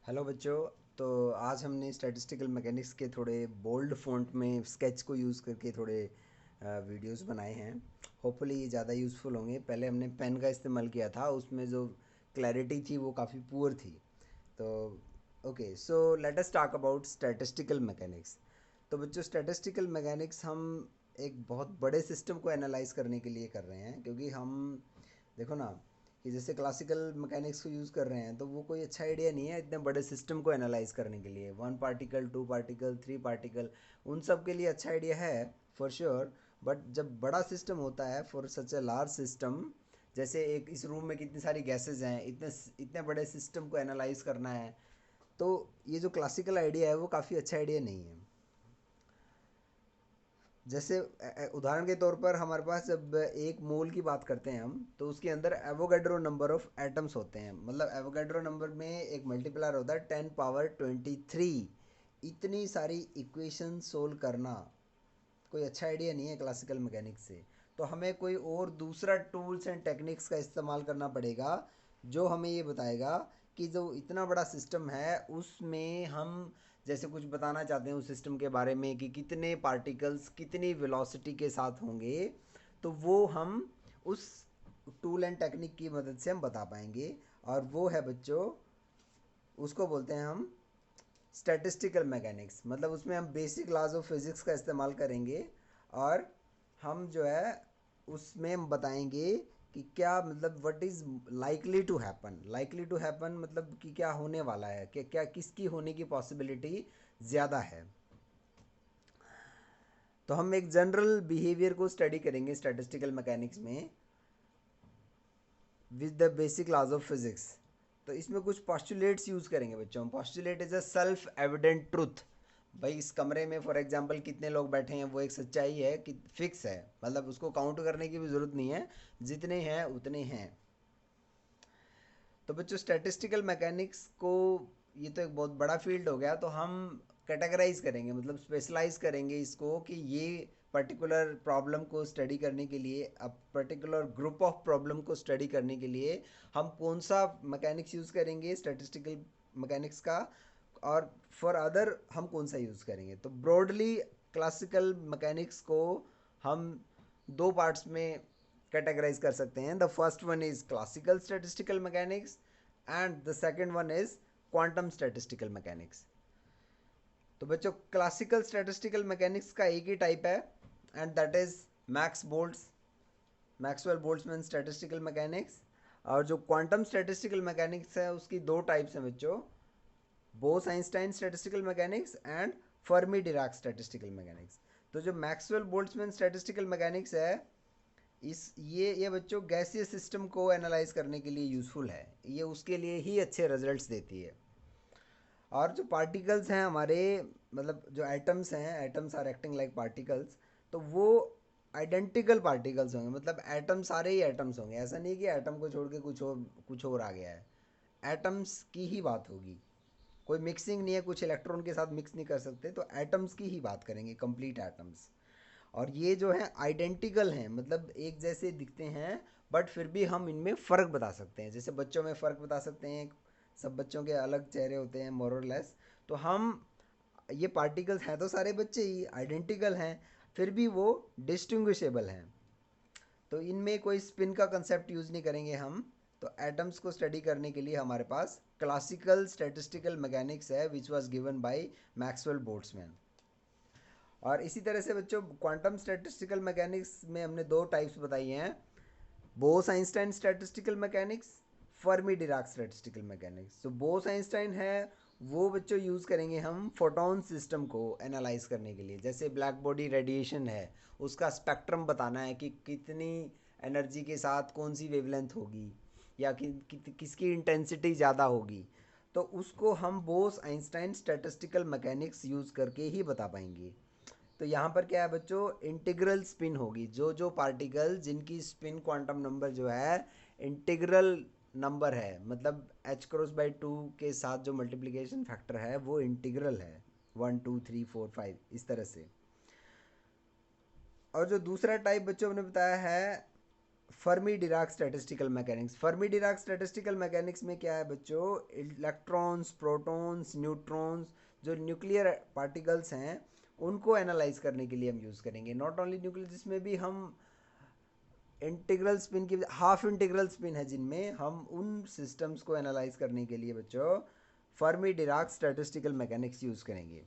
Hello बच्चों। तो आज हमने स्टैटिस्टिकल मैकेनिक्स के थोड़े बोल्ड फ़ॉन्ट में स्केच को यूज़ करके थोड़े वीडियोस बनाए हैं। होपफुली ये ज़्यादा यूज़फुल होंगे। पहले हमने पेन का इस्तेमाल किया था, उसमें जो क्लैरिटी थी वो काफ़ी पुअर थी। तो okay, so let us talk about statistical mechanics. तो बच्चों, स्टैटिस्टिकल मैकेनिक्स हम एक बहुत बड़े सिस्टम को एनालाइज करने के लिए कर रहे हैं, क्योंकि हम देखो ना कि जैसे क्लासिकल मैकेनिक्स को यूज़ कर रहे हैं तो वो कोई अच्छा आइडिया नहीं है इतने बड़े सिस्टम को एनालाइज करने के लिए। One particle, two particle, three particle, उन सब के लिए अच्छा आइडिया है फॉर श्योर। बट जब बड़ा सिस्टम होता है, for such a large system, जैसे एक इस रूम में कितनी सारी गैसेज हैं, इतने इतने बड़े सिस्टम को एनालाइज करना है, तो ये जो क्लासिकल आइडिया है वो काफ़ी अच्छा आइडिया नहीं है। जैसे उदाहरण के तौर पर हमारे पास जब एक मोल की बात करते हैं हम, तो उसके अंदर एवोगैड्रो नंबर ऑफ एटम्स होते हैं। मतलब एवोगैड्रो नंबर में एक मल्टीप्लायर होता है 10 पावर 23। इतनी सारी इक्वेशन सोल्व करना कोई अच्छा आइडिया नहीं है क्लासिकल मैकेनिक्स से। तो हमें कोई और दूसरा टूल्स एंड टेक्निक्स का इस्तेमाल करना पड़ेगा, जो हमें ये बताएगा कि जो इतना बड़ा सिस्टम है उसमें हम जैसे कुछ बताना चाहते हैं उस सिस्टम के बारे में कि कितने पार्टिकल्स कितनी वेलोसिटी के साथ होंगे, तो वो हम उस टूल एंड टेक्निक की मदद से हम बता पाएंगे। और वो है बच्चों, उसको बोलते हैं हम स्टैटिस्टिकल मैकेनिक्स। मतलब उसमें हम बेसिक लॉज ऑफ फिज़िक्स का इस्तेमाल करेंगे, और हम जो है उसमें हम बताएंगे कि क्या मतलब what is likely to happen, मतलब कि क्या होने वाला है, कि क्या किसकी होने की पॉसिबिलिटी ज़्यादा है। तो हम एक जनरल बिहेवियर को स्टडी करेंगे स्टैटिस्टिकल मैकेनिक्स में with the basic laws of physics. तो इसमें कुछ पॉस्टुलेट्स यूज़ करेंगे बच्चों। Postulate is a self evident truth. भाई इस कमरे में फॉर एग्जांपल कितने लोग बैठे हैं वो एक सच्चाई है कि फिक्स है, मतलब उसको काउंट करने की भी ज़रूरत नहीं है, जितने हैं उतने हैं। तो बच्चों, स्टैटिस्टिकल मैकेनिक्स को, ये तो एक बहुत बड़ा फील्ड हो गया, तो हम कैटेगराइज करेंगे, मतलब स्पेशलाइज करेंगे इसको कि ये पर्टिकुलर प्रॉब्लम को स्टडी करने के लिए, अब पर्टिकुलर ग्रुप ऑफ प्रॉब्लम को स्टडी करने के लिए हम कौन सा मैकेनिक्स यूज़ करेंगे स्टैटिस्टिकल मैकेनिक्स का, और फॉर अदर हम कौन सा यूज़ करेंगे। तो ब्रॉडली क्लासिकल मैकेनिक्स को हम दो पार्ट्स में कैटेगराइज कर सकते हैं। The first one is classical statistical mechanics and the second one is quantum statistical mechanics. तो बच्चों, क्लासिकल स्टैटिस्टिकल मैकेनिक्स का एक ही टाइप है, and that is Max Boltz Maxwell Boltzmann statistical mechanics. और जो क्वांटम स्टैटिस्टिकल मैकेनिक्स है उसकी दो टाइप्स हैं बच्चों, Bose Einstein statistical mechanics and Fermi Dirac statistical mechanics. तो जो मैक्सवेल बोल्ट्जमैन स्टैटिस्टिकल मैकेनिक्स है, इस ये बच्चों गैसीय सिस्टम को एनालाइज करने के लिए यूज़फुल है, ये उसके लिए ही अच्छे रिजल्ट्स देती है। और जो पार्टिकल्स हैं हमारे, मतलब जो एटम्स हैं, atoms are acting like particles, तो वो आइडेंटिकल पार्टिकल्स होंगे। मतलब एटम सारे ही एटम्स होंगे, ऐसा नहीं कि एटम को छोड़ के कुछ और आ गया है। एटम्स की ही बात होगी, कोई मिक्सिंग नहीं है, कुछ इलेक्ट्रॉन के साथ मिक्स नहीं कर सकते, तो एटम्स की ही बात करेंगे, कंप्लीट एटम्स। और ये जो है आइडेंटिकल हैं, मतलब एक जैसे दिखते हैं, बट फिर भी हम इनमें फ़र्क बता सकते हैं। जैसे बच्चों में फ़र्क बता सकते हैं, सब बच्चों के अलग चेहरे होते हैं मोर और लेस, तो हम ये पार्टिकल्स हैं तो सारे बच्चे ही आइडेंटिकल हैं, फिर भी वो डिस्टिंग्विशेबल हैं। तो इनमें कोई स्पिन का कंसेप्ट यूज़ नहीं करेंगे हम। तो एटम्स को स्टडी करने के लिए हमारे पास क्लासिकल स्टैटिस्टिकल मैकेनिक्स है, which was given by Maxwell Boltzmann. और इसी तरह से बच्चों, क्वांटम स्टैटिस्टिकल मैकेनिक्स में हमने दो टाइप्स बताई हैं, Bose Einstein statistical mechanics, Fermi Dirac statistical mechanics. तो बोस आइंस्टाइन है वो बच्चों यूज़ करेंगे हम फोटोन सिस्टम को एनालाइज करने के लिए। जैसे ब्लैक बॉडी रेडिएशन है, उसका स्पेक्ट्रम बताना है कि कितनी एनर्जी के साथ कौन सी वेवलेंथ होगी, या किसकी इंटेंसिटी ज़्यादा होगी, तो उसको हम Bose Einstein statistical mechanics use करके ही बता पाएंगे। तो यहाँ पर क्या है बच्चों, इंटीग्रल स्पिन होगी। जो जो पार्टिकल जिनकी स्पिन क्वांटम नंबर जो है इंटीग्रल नंबर है, मतलब h×2 के साथ जो मल्टीप्लिकेशन फैक्टर है वो इंटीग्रल है, 1 2 3 4 5 इस तरह से। और जो दूसरा टाइप बच्चों ने बताया है Fermi Dirac statistical mechanics. Fermi Dirac statistical mechanics में क्या है बच्चों, इलेक्ट्रॉन्स, प्रोटॉन्स, न्यूट्रॉन्स, जो न्यूक्लियर पार्टिकल्स हैं उनको एनालाइज करने के लिए हम यूज़ करेंगे। नॉट ओनली न्यूक्लियर, जिसमें भी हम इंटीग्रल स्पिन की, हाफ इंटीग्रल स्पिन है जिनमें, हम उन सिस्टम्स को एनालाइज करने के लिए बच्चों Fermi Dirac statistical mechanics use करेंगे।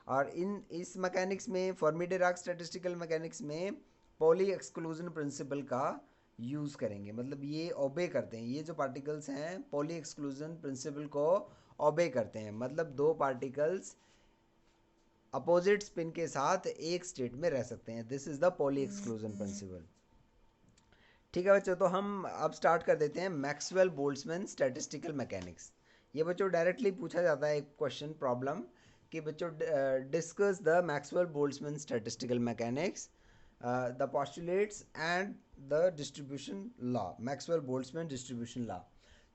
और इस मैकेनिक्स में, फर्मी डिराक स्टैटिस्टिकल मैकेनिक्स में पॉली एक्सक्लूजन प्रिंसिपल का यूज़ करेंगे। मतलब ये ओबे करते हैं, ये जो पार्टिकल्स हैं पॉली एक्सक्लूजन प्रिंसिपल को ओबे करते हैं। मतलब दो पार्टिकल्स अपोजिट स्पिन के साथ एक स्टेट में रह सकते हैं। This is the poly exclusion principle. ठीक है बच्चों, तो हम अब स्टार्ट कर देते हैं मैक्सवेल बोल्ट्जमैन स्टैटिस्टिकल मैकेनिक्स। ये बच्चों डायरेक्टली पूछा जाता है एक क्वेश्चन प्रॉब्लम कि बच्चों discuss the Maxwell Boltzmann statistical mechanics, the postulates and the distribution law, Maxwell Boltzmann distribution law.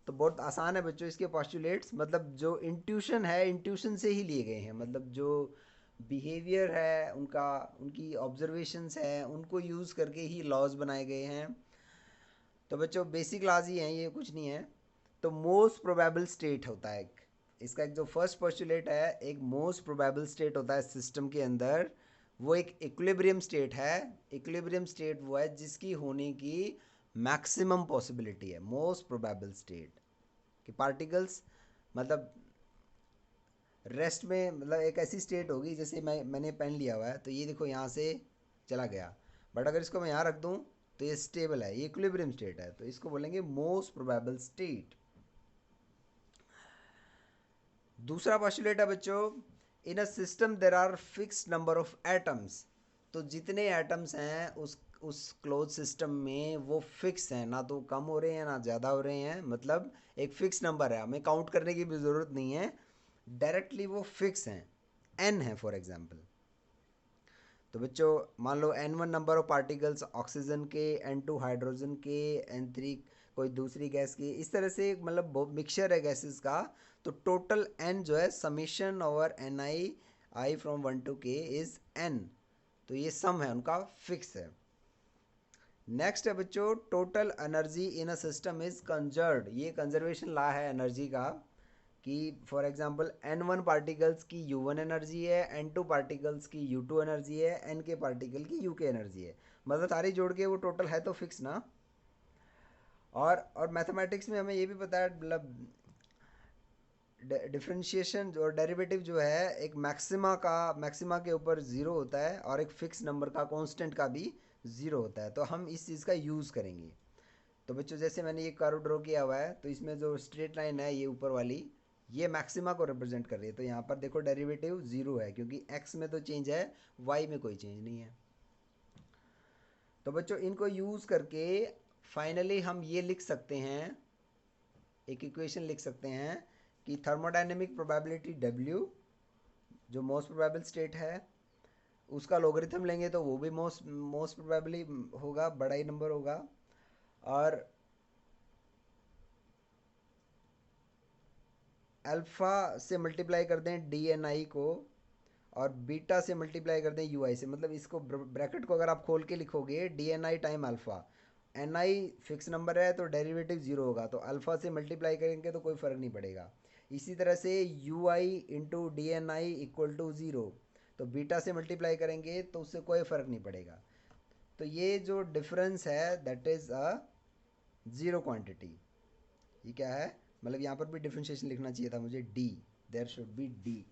तो बहुत आसान है बच्चों, इसके पोस्टुलेट्स मतलब जो इंट्यूशन है, इंट्यूशन से ही लिए गए हैं। मतलब जो बिहेवियर है उनका, उनकी ऑब्जर्वेशंस हैं, उनको यूज़ करके ही लॉज बनाए गए हैं। तो बच्चों बेसिक लॉज ही हैं, ये कुछ नहीं है। तो मोस्ट प्रोबेबल स्टेट होता है इसका एक जो फर्स्ट पोस्टुलेट है, एक मोस्ट प्रोबेबल स्टेट होता है सिस्टम के अंदर, वो एक इक्विलिब्रियम स्टेट है। इक्विलिब्रियम स्टेट वो है जिसकी होने की मैक्सिमम पॉसिबिलिटी है। मोस्ट प्रोबेबल स्टेट कि पार्टिकल्स मतलब रेस्ट में, मतलब एक ऐसी स्टेट होगी, जैसे मैंने पेन लिया हुआ है तो ये देखो यहाँ से चला गया, बट अगर इसको मैं यहाँ रख दूँ तो ये स्टेबल है, ये इक्विलिब्रियम स्टेट है, तो इसको बोलेंगे मोस्ट प्रोबेबल स्टेट। दूसरा पोस्टुलेट है बच्चों, in a system there are fixed number of atoms. तो जितने एटम्स हैं उस क्लोज सिस्टम में वो फिक्स हैं, ना तो कम हो रहे हैं ना ज़्यादा हो रहे हैं। मतलब एक फिक्स नंबर है, हमें काउंट करने की भी ज़रूरत नहीं है, डायरेक्टली वो फिक्स हैं। एन है फॉर एग्जांपल। तो बच्चों मान लो n1 number of particles oxygen के, n2 हाइड्रोजन के, n3 कोई दूसरी गैस की, इस तरह से मतलब मिक्सचर है गैसेस का। तो टोटल n जो है summation over n i from 1 to k is n। तो ये सम है उनका, फिक्स है। नेक्स्ट है बच्चों, total energy in a system is conserved. ये कंजर्वेशन लॉ है एनर्जी का कि फॉर एग्जांपल n1 पार्टिकल्स की u1 एनर्जी है, n2 पार्टिकल्स की u2 एनर्जी है, n के पार्टिकल की uk एनर्जी है। मतलब सारी जोड़ के वो टोटल है तो फिक्स ना। और मैथमेटिक्स में हमें ये भी पता है, मतलब डिफरेंशिएशन और डेरिवेटिव जो है एक मैक्सिमा के ऊपर ज़ीरो होता है, और एक फिक्स नंबर का, कांस्टेंट का भी ज़ीरो होता है। तो हम इस चीज़ का यूज़ करेंगे। तो बच्चों जैसे मैंने ये कर्व ड्रॉ किया हुआ है, तो इसमें जो स्ट्रेट लाइन है ये ऊपर वाली, ये मैक्सिमा को रिप्रेजेंट कर रही है। तो यहाँ पर देखो डेरिवेटिव ज़ीरो है, क्योंकि x में तो चेंज है, y में कोई चेंज नहीं है। तो बच्चों इनको यूज़ करके फाइनली हम ये लिख सकते हैं, एक इक्वेशन लिख सकते हैं कि थर्मोडाइनमिक प्रोबेबिलिटी W, जो मोस्ट प्रोबेबल स्टेट है, उसका लोगरिथम लेंगे तो वो भी मोस्ट प्रोबेबली होगा, बड़ा ही नंबर होगा। और अल्फ़ा से मल्टीप्लाई कर दें डी एन आई को, और बीटा से मल्टीप्लाई कर दें यू आई से। मतलब इसको ब्रैकेट को अगर आप खोल के लिखोगे d n i time alpha, n i fix number है तो डेरिवेटिव ज़ीरो होगा, तो अल्फ़ा से मल्टीप्लाई करेंगे तो कोई फ़र्क नहीं पड़ेगा। इसी तरह से u i into d n i equal to zero, तो बीटा से मल्टीप्लाई करेंगे तो उससे कोई फ़र्क नहीं पड़ेगा। तो ये जो डिफरेंस है that is a zero quantity. ये क्या है, मतलब यहाँ पर भी डिफ्रेंशिएशन लिखना चाहिए था मुझे, d, there should be d.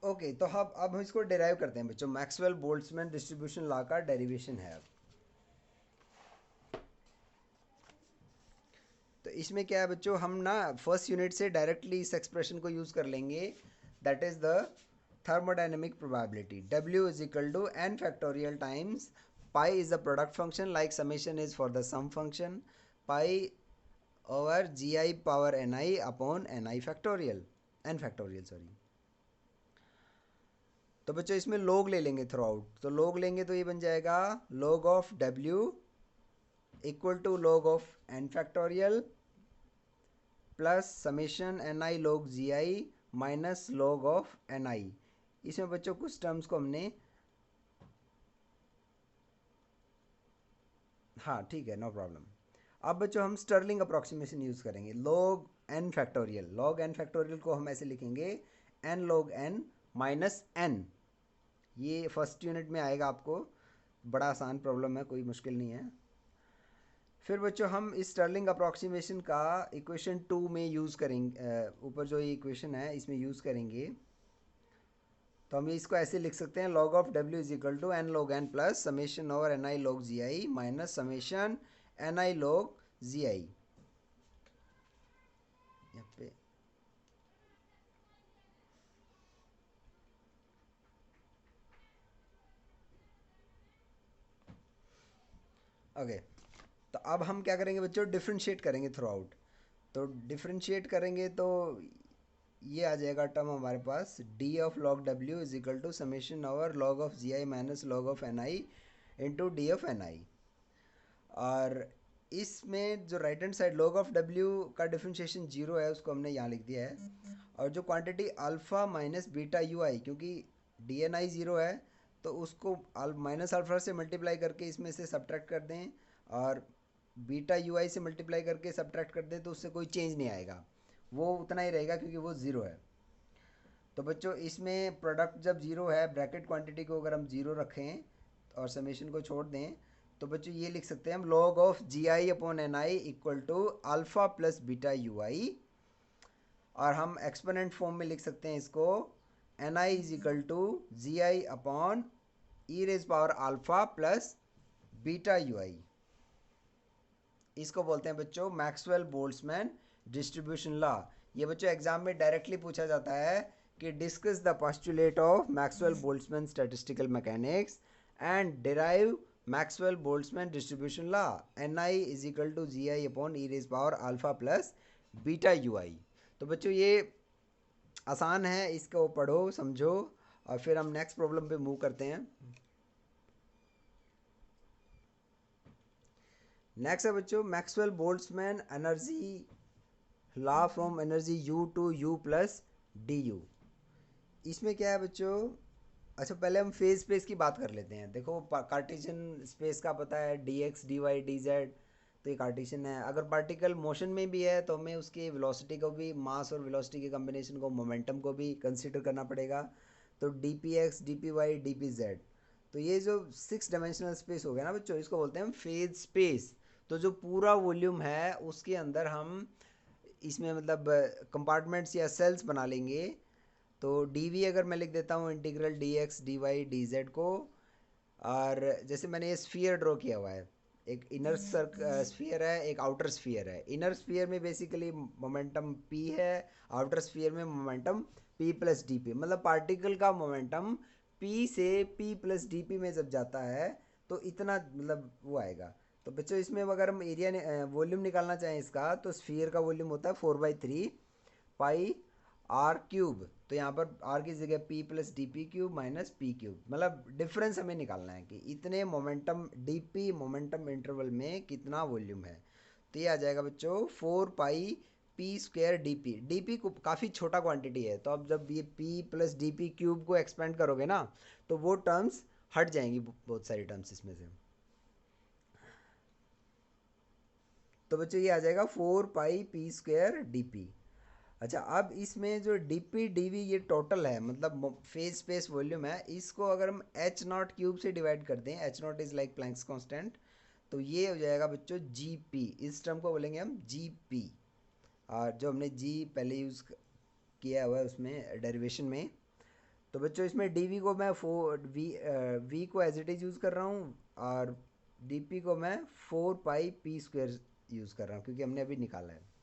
Okay, तो अब हम इसको डेराइव करते हैं बच्चों। मैक्सवेल बोल्ट्जमैन डिस्ट्रीब्यूशन लॉ का डेरिवेशन है अब। तो इसमें क्या है बच्चों, हम ना फर्स्ट यूनिट से डायरेक्टली इस एक्सप्रेशन को यूज़ कर लेंगे, that is the thermodynamic probability. W is equal to n factorial times pi is the product function, like summation is for the sum function, pi over ji I power N I upon n I factorial, N factorial sorry. तो बच्चों इसमें log ले लेंगे through out, तो log लेंगे तो ये बन जाएगा log of W equal to log of n factorial plus summation n i log g i minus log of n i. इसमें बच्चों कुछ टर्म्स को हमने, हाँ ठीक है, नो प्रॉब्लम। अब बच्चों हम स्टर्लिंग अप्रॉक्सीमेशन यूज़ करेंगे। Log n factorial, log n factorial को हम ऐसे लिखेंगे n log n minus n. ये फर्स्ट यूनिट में आएगा आपको, बड़ा आसान प्रॉब्लम है, कोई मुश्किल नहीं है। फिर बच्चों हम इस स्टर्लिंग अप्रॉक्सीमेशन का इक्वेशन 2 में यूज़ करेंगे, ऊपर जो ये इक्वेशन है इसमें यूज़ करेंगे। तो हम इसको ऐसे लिख सकते हैं, log of W is equal to n log n plus summation over n i log g i minus summation n i log g i. यहाँ पे ओके। तो अब हम क्या करेंगे बच्चों, डिफ्रेंशिएट करेंगे थ्रू आउट। तो डिफ्रेंशिएट करेंगे तो ये आ जाएगा टर्म हमारे पास, d of log W is equal to summation over log of g i minus log of n i into d of n i. और इसमें जो right hand side log of W का डिफरेंशिएशन जीरो है, उसको हमने यहाँ लिख दिया है। और जो quantity alpha minus beta u i, क्योंकि डी एन आई ज़ीरो है तो उसको माइनस अल्फ़ा से मल्टीप्लाई करके इसमें से सब्ट्रैक्ट कर दें, और बीटा यू आई से मल्टीप्लाई करके सब्ट्रैक्ट कर दें तो उससे कोई चेंज नहीं आएगा, वो उतना ही रहेगा क्योंकि वो ज़ीरो है। तो बच्चों इसमें प्रोडक्ट जब ज़ीरो है, ब्रैकेट क्वांटिटी को अगर हम ज़ीरो रखें और समेशन को छोड़ दें, तो बच्चों ये लिख सकते हैं हम, log of g i upon n i equal to alpha plus beta u i. और हम एक्सपोनेंट फॉर्म में लिख सकते हैं इसको, n i is equal to g i upon e raise power alpha plus beta u i. इसको बोलते हैं बच्चों मैक्सवेल बोल्ट्जमैन डिस्ट्रीब्यूशन लॉ। ये बच्चों एग्जाम में डायरेक्टली पूछा जाता है कि discuss the postulate of Maxwell Boltzmann statistical mechanics and derive Maxwell Boltzmann distribution law. N i is equal to g i upon e raise power alpha plus beta u i. तो बच्चों ये आसान है, इसको पढ़ो समझो और फिर हम नेक्स्ट प्रॉब्लम पे मूव करते हैं। नेक्स्ट है बच्चों Maxwell Boltzmann energy law from energy u to u plus d u. इसमें क्या है बच्चों, अच्छा पहले हम फेज स्पेस की बात कर लेते हैं। देखो कार्टेशियन स्पेस का पता है, d x d y d z, तो ये कार्टेशियन है। अगर पार्टिकल मोशन में भी है तो हमें उसकी वेलोसिटी को भी, मास और वेलोसिटी के कम्बिनेशन को, मोमेंटम को भी कंसिडर करना पड़ेगा। तो d p x d p y d p z, तो ये जो 6 डायमेंशनल स्पेस हो गया ना बच्चों, इसको बोलते हैं हम फेज स्पेस। तो जो पूरा वॉल्यूम है उसके अंदर हम इसमें मतलब कंपार्टमेंट्स या सेल्स बना लेंगे। तो डी वी अगर मैं लिख देता हूँ integral d x d y d z को, और जैसे मैंने ये स्फीयर ड्रॉ किया हुआ है, एक इनर स्फीयर है, एक आउटर स्फीयर है। इनर स्फीयर में बेसिकली मोमेंटम p है, आउटर स्फीयर में momentum p plus d P, मतलब पार्टिकल का मोमेंटम p से p प्लस डी पी में जब जाता है तो इतना मतलब वो आएगा। तो बच्चों इसमें अगर हम एरिया वॉल्यूम निकालना चाहें इसका, तो स्फीयर का वॉल्यूम होता है 4/3 पाई आर क्यूब। तो यहाँ पर आर की जगह P plus d p cube minus P cube, मतलब डिफरेंस हमें निकालना है कि इतने momentum D P momentum interval में कितना वॉल्यूम है। तो ये आ जाएगा बच्चों 4 pi p square d p. D p को काफ़ी छोटा क्वांटिटी है, तो अब जब ये p plus d p cube को एक्सपेंड करोगे ना, तो वो टर्म्स हट जाएंगी, बहुत सारी टर्म्स इसमें से। तो बच्चों ये आ जाएगा 4 pi p square d P. अच्छा अब इसमें जो डी पी डी वी ये टोटल है, मतलब फेज स्पेस वॉल्यूम है, इसको अगर हम एच नॉट क्यूब से डिवाइड कर दें, H not is like Planck's constant, तो ये हो जाएगा बच्चों जी पी। इस टर्म को बोलेंगे हम जी पी, और जो हमने जी पहले यूज़ किया हुआ है उसमें डेरिवेशन में। तो बच्चों इसमें डी वी को मैं वी को एज इट इज़ यूज़ कर रहा हूँ, और डी पी को मैं 4 पाई पी स्क्वायर यूज़ कर रहा हूँ क्योंकि हमने अभी निकाला है।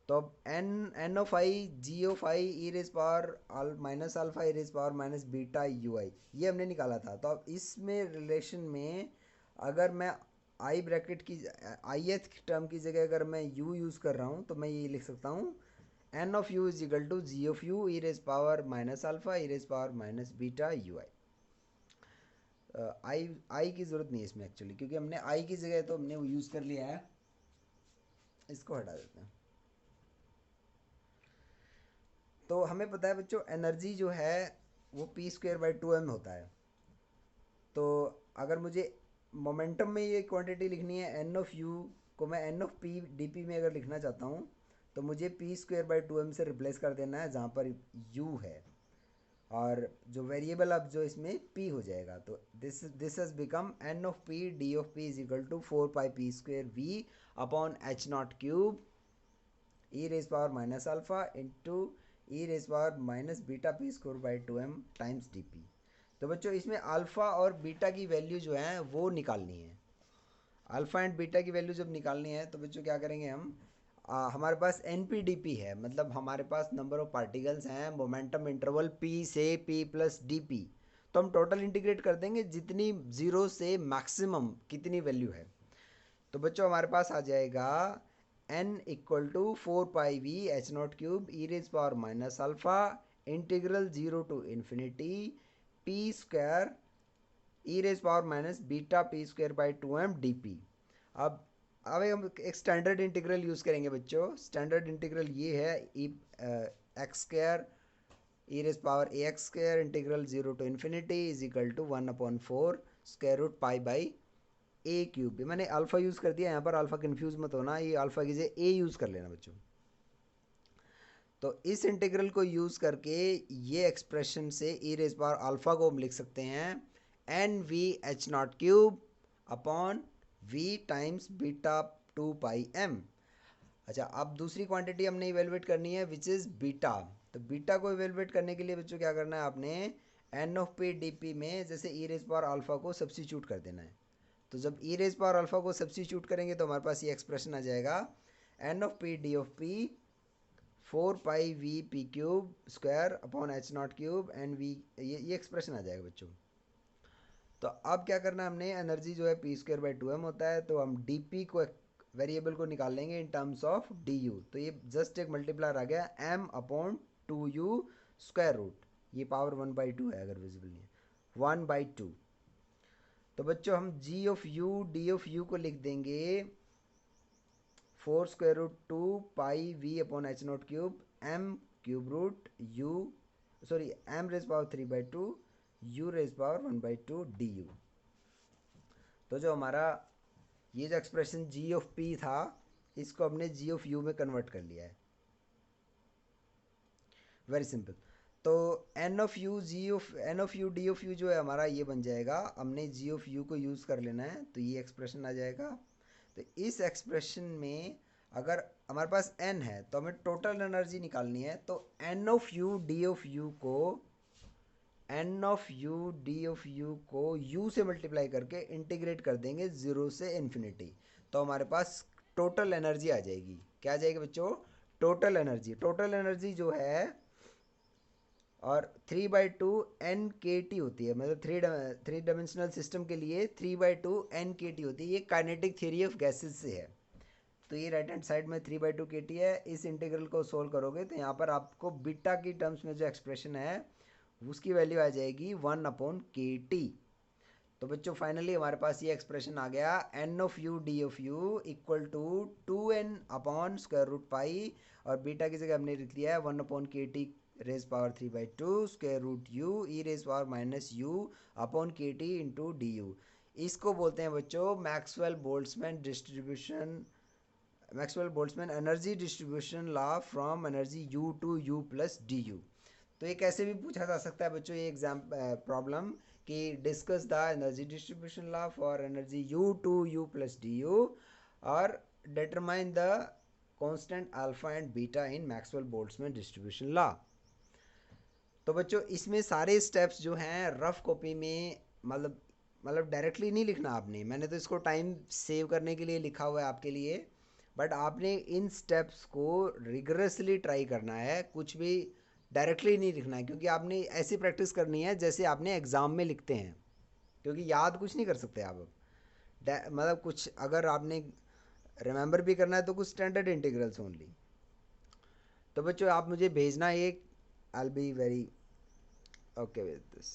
तो अब n of i g of i e raise power minus alpha e raise power minus beta u i, ये हमने निकाला था। तो अब इसमें रिलेशन में अगर मैं आई ब्रैकेट की आई एथ टर्म की जगह अगर मैं यू यूज़ कर रहा हूँ, तो मैं ये लिख सकता हूँ n of u is equal to g of u e raise power minus alpha e raise power minus beta u i. I की ज़रूरत नहीं है इसमें एक्चुअली, क्योंकि हमने आई की जगह तो हमने वो यूज़ कर लिया है, इसको हटा देते हैं। तो हमें पता है बच्चों एनर्जी जो है वो p square by two m होता है। तो अगर मुझे मोमेंटम में ये क्वांटिटी लिखनी है, एन ऑफ यू को मैं n of p d p में अगर लिखना चाहता हूँ तो मुझे p square by two m से रिप्लेस कर देना है जहाँ पर यू है, और जो वेरिएबल अब जो इसमें p हो जाएगा। तो this has become n of p d of p is equal to 4 pi p square v upon h not cube e raise power minus alpha into e raise power minus beta p square by two m times d p. तो बच्चों इसमें alpha और beta की value जो है वो निकालनी है। अल्फ़ा एंड बीटा की वैल्यू जब निकालनी है तो बच्चों क्या करेंगे हम, हमारे पास एन पी डी पी है, मतलब हमारे पास नंबर ऑफ पार्टिकल्स हैं मोमेंटम इंटरवल p से p प्लस डी पी। तो हम टोटल इंटीग्रेट कर देंगे जितनी ज़ीरो से मैक्सिमम कितनी वैल्यू है। तो बच्चों हमारे पास आ जाएगा n equal to 4 pi v h not cube e raise power minus alpha integral 0 to infinity p square e raise power minus beta p square by two m d p. अब हम एक standard integral use करेंगे बच्चों। Standard integral ये है e x square e raise power a x square integral 0 to infinity is equal to 1/4 square root pi by a cube. मैंने alpha use कर दिया यहाँ पर, अल्फ़ा कन्फ्यूज़ मत होना, ये अल्फ़ा की जगह ए यूज़ कर लेना बच्चों। तो इस इंटीग्रल को यूज़ करके ये एक्सप्रेशन से ई रेज पावर अल्फ़ा को हम लिख सकते हैं n v h not cube upon v times beta 2 pi m। अच्छा, अब दूसरी क्वांटिटी हमने इवेलुएट करनी है विच इज़ बीटा। तो बीटा को इवेलुएट करने के लिए बच्चों क्या करना है, आपने n of p d p में जैसे ई रेज पावर अल्फ़ा को सब्स्टिट्यूट कर देना है। तो जब ई रेज पावर अल्फ़ा को सब्स्टिट्यूट करेंगे तो हमारे पास ये एक्सप्रेशन आ जाएगा n of p d of p 4 pi v p cube square upon h not cube and v, ये एक्सप्रेशन आ जाएगा बच्चों। तो अब क्या करना है, हमने एनर्जी जो है p square by two m होता है, तो हम डी पी को वेरिएबल को निकाल लेंगे in terms of d u. तो ये जस्ट एक मल्टीप्लायर आ गया m upon two u square root, ये पावर 1/2 है अगर विजिबल नहीं है, 1/2। तो बच्चों हम g of u d of u को लिख देंगे 4 square root 2 pi v upon h not cube m cube root u, sorry m raise power 3/2 u raise power 1/2 d u. तो जो हमारा ये जो एक्सप्रेशन g ऑफ p था, इसको हमने g ऑफ u में कन्वर्ट कर लिया है, वेरी सिंपल। तो n of u d of u जो है हमारा ये बन जाएगा, हमने g ऑफ u को यूज़ कर लेना है, तो ये एक्सप्रेशन आ जाएगा। तो इस एक्सप्रेशन में अगर हमारे पास n है तो हमें टोटल एनर्जी निकालनी है, तो n of u d of u को n of u d of u को u से मल्टीप्लाई करके इंटीग्रेट कर देंगे 0 से इन्फिनिटी, तो हमारे पास टोटल एनर्जी आ जाएगी। क्या आ जाएगी बच्चों, टोटल एनर्जी। टोटल एनर्जी जो है और 3/2 एन के टी होती है, मतलब थ्री डायमेंशनल सिस्टम के लिए 3/2 एन के टी होती है। ये काइनेटिक थ्योरी ऑफ गैसेस से है। तो ये राइट हैंड साइड में 3/2 के टी है। इस इंटीग्रल को सोल्व करोगे तो यहाँ पर आपको बीटा की टर्म्स में जो एक्सप्रेशन है उसकी वैल्यू आ जाएगी 1/kt। तो बच्चों फाइनली हमारे पास ये एक्सप्रेशन आ गया n of u d of u equal to 2n upon square root pi, और बीटा की जगह हमने लिख लिया है 1/kt raise power 3/2 square root u e raise power minus u upon k t into d u. इसको बोलते हैं बच्चों Maxwell Boltzmann distribution, Maxwell Boltzmann energy distribution law from energy u to u plus d u. तो ये कैसे भी पूछा जा सकता है बच्चों, ये एग्जाम प्रॉब्लम कि discuss the energy distribution law for energy u to u plus d u और determine the constant alpha and beta in Maxwell Boltzmann distribution law. तो बच्चों इसमें सारे स्टेप्स जो हैं रफ कॉपी में, मतलब डायरेक्टली नहीं लिखना आपने, मैंने तो इसको टाइम सेव करने के लिए लिखा हुआ है आपके लिए, बट आपने इन स्टेप्स को रिगरसली ट्राई करना है, कुछ भी डायरेक्टली नहीं लिखना है, क्योंकि आपने ऐसी प्रैक्टिस करनी है जैसे आपने एग्ज़ाम में लिखते हैं, क्योंकि याद कुछ नहीं कर सकते आप अब, मतलब कुछ अगर आपने रिमेंबर भी करना है तो कुछ स्टैंडर्ड इंटीग्रल्स ओनली। तो बच्चों आप मुझे भेजना एक, I will be very okay with this.